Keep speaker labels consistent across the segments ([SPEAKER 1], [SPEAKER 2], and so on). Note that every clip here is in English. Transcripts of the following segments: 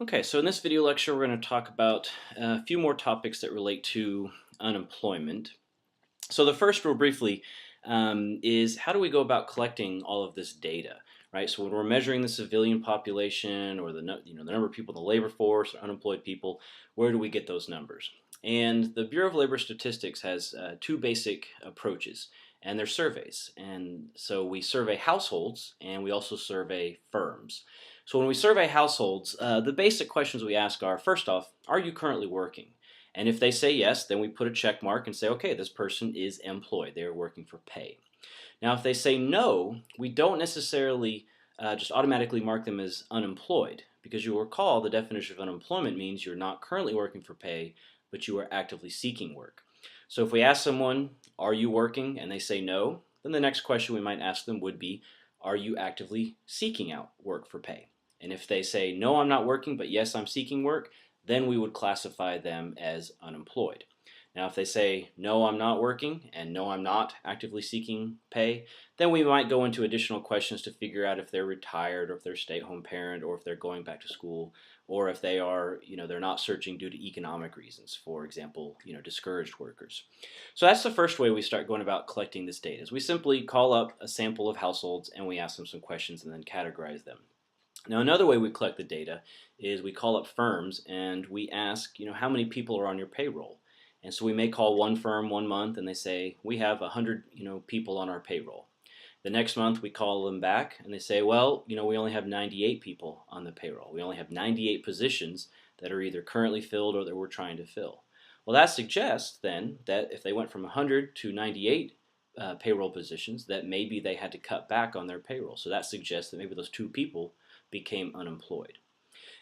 [SPEAKER 1] Okay, so in this video lecture, we're going to talk about a few more topics that relate to unemployment. So the first, real briefly, is how do we go about collecting all of this data, right? So when we're measuring the civilian population or the number of people in the labor force, or unemployed people, where do we get those numbers? And the Bureau of Labor Statistics has two basic approaches, and they're surveys. And so we survey households, and we also survey firms. So when we survey households, the basic questions we ask are, first off, are you currently working? And if they say yes, then we put a check mark and say, okay, this person is employed. They're working for pay. Now, if they say no, we don't necessarily just automatically mark them as unemployed, because you'll recall the definition of unemployment means you're not currently working for pay, but you are actively seeking work. So if we ask someone, are you working, and they say no, then the next question we might ask them would be, are you actively seeking out work for pay? And if they say, no, I'm not working, but yes, I'm seeking work, then we would classify them as unemployed. Now, if they say, no, I'm not working, and no, I'm not actively seeking pay, then we might go into additional questions to figure out if they're retired, or if they're a stay-at-home parent, or if they're going back to school, or if they are, they're not searching due to economic reasons, for example, discouraged workers. So that's the first way we start going about collecting this data, is we simply call up a sample of households and we ask them some questions and then categorize them. Now, another way we collect the data is we call up firms and we ask, how many people are on your payroll? And so we may call one firm one month and they say, we have 100, people on our payroll. The next month we call them back and they say, well, we only have 98 people on the payroll. We only have 98 positions that are either currently filled or that we're trying to fill. Well, that suggests then that if they went from 100 to 98 payroll positions, that maybe they had to cut back on their payroll. So that suggests that maybe those two people became unemployed.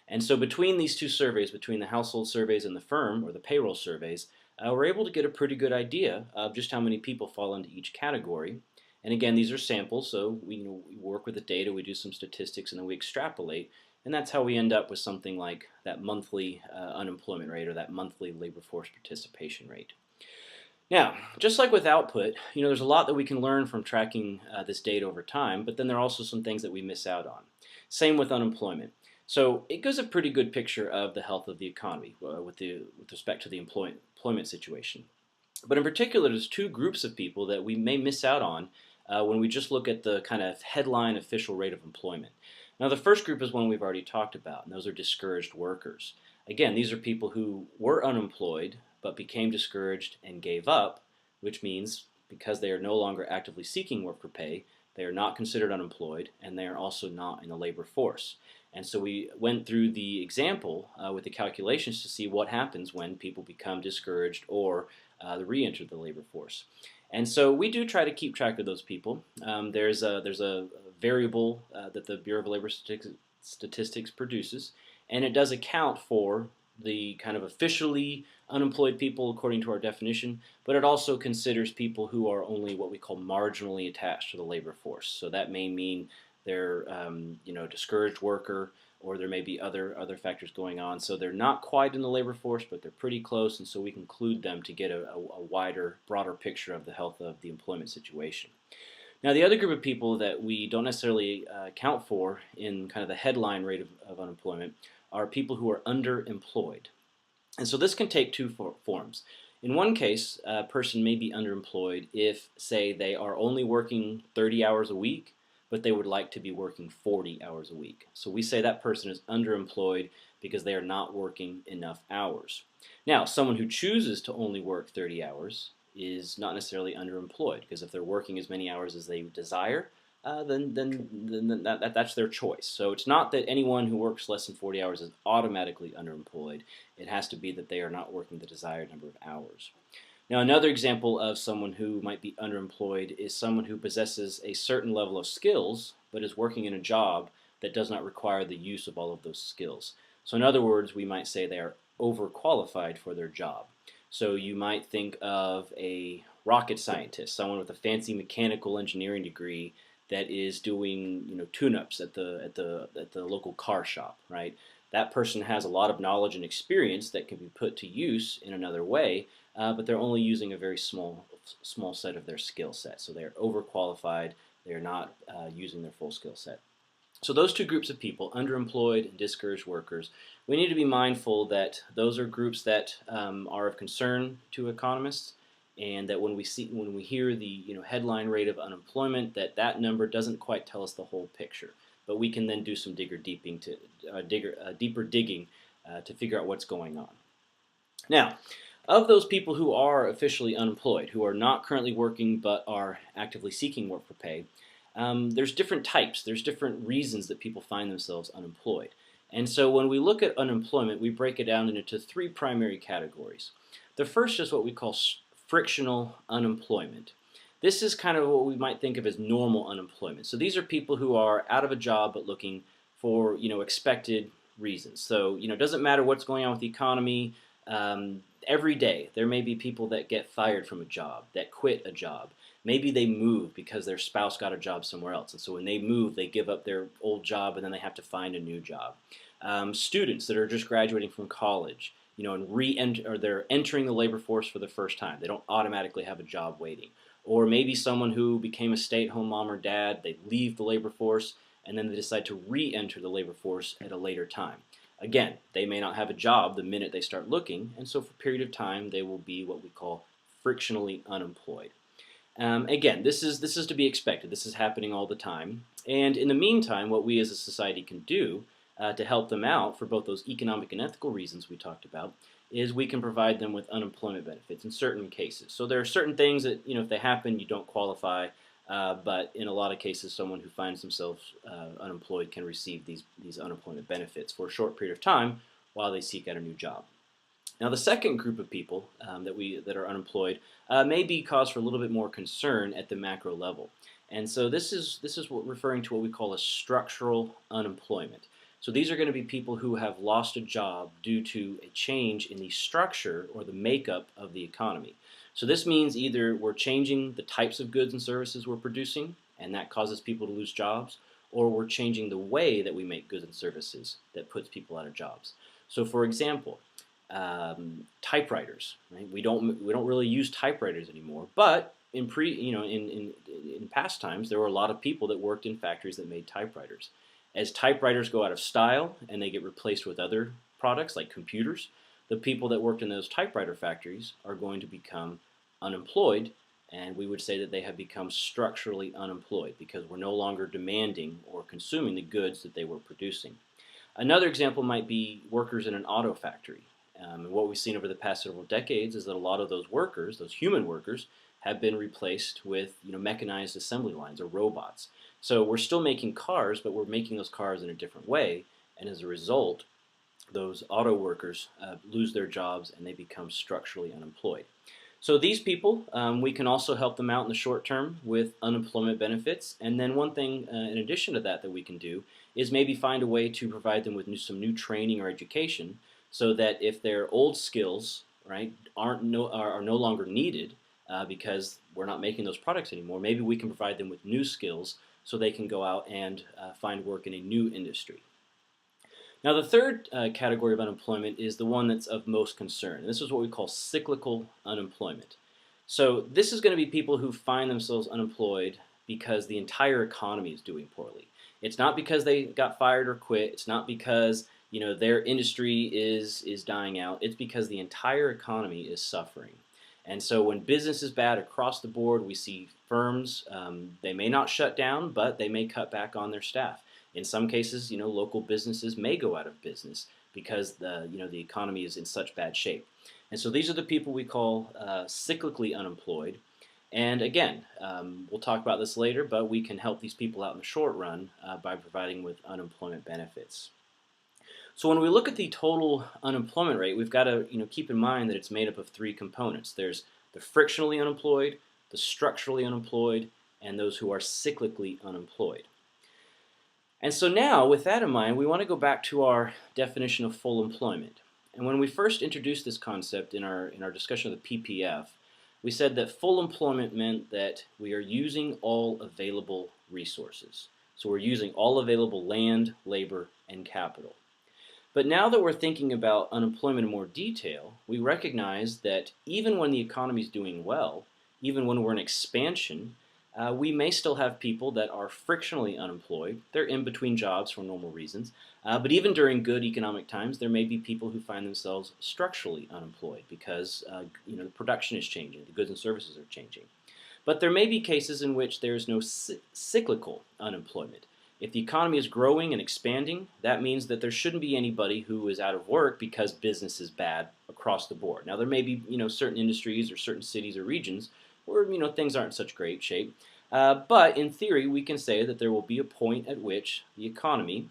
[SPEAKER 1] And so between these two surveys, between the household surveys and the firm or the payroll surveys, we're able to get a pretty good idea of just how many people fall into each category. And again, these are samples, so we work with the data, we do some statistics, and then we extrapolate. And that's how we end up with something like that monthly unemployment rate or that monthly labor force participation rate. Now, just like with output, there's a lot that we can learn from tracking this data over time, but then there are also some things that we miss out on. Same with unemployment. So it gives a pretty good picture of the health of the economy with respect to the employment situation. But in particular, there's two groups of people that we may miss out on when we just look at the kind of headline official rate of employment. Now, the first group is one we've already talked about, and those are discouraged workers. Again, these are people who were unemployed but became discouraged and gave up, which means because they are no longer actively seeking work for pay, they are not considered unemployed, and they are also not in the labor force. And so we went through the example with the calculations to see what happens when people become discouraged or re-enter the labor force. And so we do try to keep track of those people. There's a variable that the Bureau of Labor Statistics produces, and it does account for the kind of officially unemployed people according to our definition, but it also considers people who are only what we call marginally attached to the labor force. So that may mean they're a discouraged worker, or there may be other factors going on. So they're not quite in the labor force, but they're pretty close, and so we include them to get a wider, broader picture of the health of the employment situation. Now, the other group of people that we don't necessarily account for in kind of the headline rate of unemployment are people who are underemployed. And so this can take two forms. In one case, a person may be underemployed if, say, they are only working 30 hours a week, but they would like to be working 40 hours a week. So we say that person is underemployed because they are not working enough hours. Now, someone who chooses to only work 30 hours is not necessarily underemployed, because if they're working as many hours as they desire, then that's their choice. So it's not that anyone who works less than 40 hours is automatically underemployed. It has to be that they are not working the desired number of hours. Now, another example of someone who might be underemployed is someone who possesses a certain level of skills but is working in a job that does not require the use of all of those skills. So in other words, we might say they are overqualified for their job. So you might think of a rocket scientist, someone with a fancy mechanical engineering degree that is doing tune-ups at the local car shop, right? That person has a lot of knowledge and experience that can be put to use in another way, but they're only using a very small set of their skill set. So they're overqualified. They're not using their full skill set. So those two groups of people, underemployed and discouraged workers, we need to be mindful that those are groups that are of concern to economists, and that when we hear the headline rate of unemployment, that number doesn't quite tell us the whole picture. But we can then do some deeper digging to figure out what's going on. Now, of those people who are officially unemployed, who are not currently working but are actively seeking work for pay, there's different types. There's different reasons that people find themselves unemployed. And so when we look at unemployment, we break it down into three primary categories. The first is what we call frictional unemployment. This is kind of what we might think of as normal unemployment. So these are people who are out of a job but looking for expected reasons. So it doesn't matter what's going on with the economy. Every day there may be people that get fired from a job, that quit a job. Maybe they move because their spouse got a job somewhere else, and so when they move, they give up their old job and then they have to find a new job. Students that are just graduating from college, and or they're entering the labor force for the first time. They don't automatically have a job waiting. Or maybe someone who became a stay-at-home mom or dad, they leave the labor force and then they decide to re-enter the labor force at a later time. Again, they may not have a job the minute they start looking, and so for a period of time they will be what we call frictionally unemployed. Again, this is to be expected. This is happening all the time. And in the meantime, what we as a society can do to help them out for both those economic and ethical reasons we talked about is we can provide them with unemployment benefits in certain cases. So there are certain things that, if they happen, you don't qualify. But in a lot of cases, someone who finds themselves unemployed can receive these unemployment benefits for a short period of time while they seek out a new job. Now, the second group of people that are unemployed may be cause for a little bit more concern at the macro level, and so this is referring to what we call a structural unemployment. So these are going to be people who have lost a job due to a change in the structure or the makeup of the economy. So this means either we're changing the types of goods and services we're producing, and that causes people to lose jobs, or we're changing the way that we make goods and services that puts people out of jobs. So, for example, typewriters. Right? We don't really use typewriters anymore, but in past times there were a lot of people that worked in factories that made typewriters. As typewriters go out of style and they get replaced with other products like computers, the people that worked in those typewriter factories are going to become unemployed, and we would say that they have become structurally unemployed because we're no longer demanding or consuming the goods that they were producing. Another example might be workers in an auto factory. And what we've seen over the past several decades is that a lot of those workers, those human workers, have been replaced with mechanized assembly lines or robots. So we're still making cars, but we're making those cars in a different way, and as a result, those auto workers lose their jobs and they become structurally unemployed. So these people, we can also help them out in the short term with unemployment benefits. And then one thing in addition to that we can do is maybe find a way to provide them with some new training or education so that if their old skills, right, are no longer needed because we're not making those products anymore, maybe we can provide them with new skills so they can go out and find work in a new industry. Now, the third category of unemployment is the one that's of most concern. This is what we call cyclical unemployment. So this is going to be people who find themselves unemployed because the entire economy is doing poorly. It's not because they got fired or quit. It's not because their industry is dying out. It's because the entire economy is suffering. And so when business is bad across the board, we see firms, they may not shut down, but they may cut back on their staff. In some cases, local businesses may go out of business because the economy is in such bad shape. And so these are the people we call cyclically unemployed. And again, we'll talk about this later, but we can help these people out in the short run by providing with unemployment benefits. So when we look at the total unemployment rate, we've got to keep in mind that it's made up of three components. There's the frictionally unemployed, the structurally unemployed, and those who are cyclically unemployed. And so now, with that in mind, we want to go back to our definition of full employment. And when we first introduced this concept in our discussion of the PPF, we said that full employment meant that we are using all available resources. So we're using all available land, labor, and capital. But now that we're thinking about unemployment in more detail, we recognize that even when the economy is doing well, even when we're in expansion, we may still have people that are frictionally unemployed. They're in between jobs for normal reasons. But even during good economic times, there may be people who find themselves structurally unemployed because the production is changing, the goods and services are changing. But there may be cases in which there is no cyclical unemployment. If the economy is growing and expanding, that means that there shouldn't be anybody who is out of work because business is bad across the board. Now there may be certain industries or certain cities or regions where things aren't in such great shape. But in theory, we can say that there will be a point at which the economy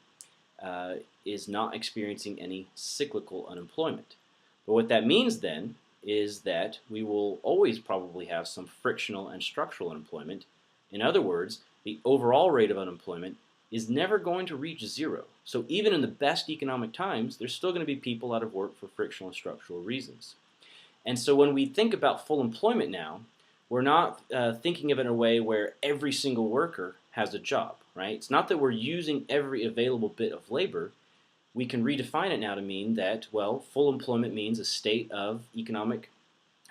[SPEAKER 1] is not experiencing any cyclical unemployment. But what that means then is that we will always probably have some frictional and structural unemployment. In other words, the overall rate of unemployment is never going to reach zero. So even in the best economic times, there's still going to be people out of work for frictional and structural reasons. And so when we think about full employment now, we're not thinking of it in a way where every single worker has a job, right? It's not that we're using every available bit of labor. We can redefine it now to mean that, well, full employment means a state of economic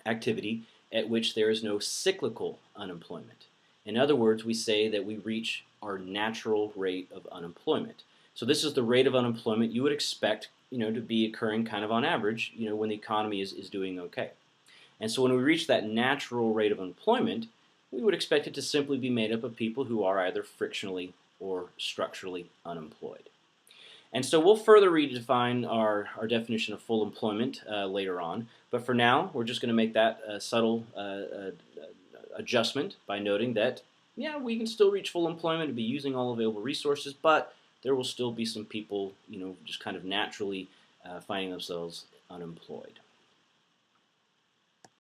[SPEAKER 1] activity at which there is no cyclical unemployment. In other words, we say that we reach our natural rate of unemployment. So this is the rate of unemployment you would expect, to be occurring kind of on average, when the economy is doing okay. And so when we reach that natural rate of unemployment, we would expect it to simply be made up of people who are either frictionally or structurally unemployed. And so we'll further redefine our definition of full employment later on. But for now, we're just going to make that subtle adjustment by noting that, yeah, we can still reach full employment and be using all available resources, but there will still be some people, just kind of naturally finding themselves unemployed.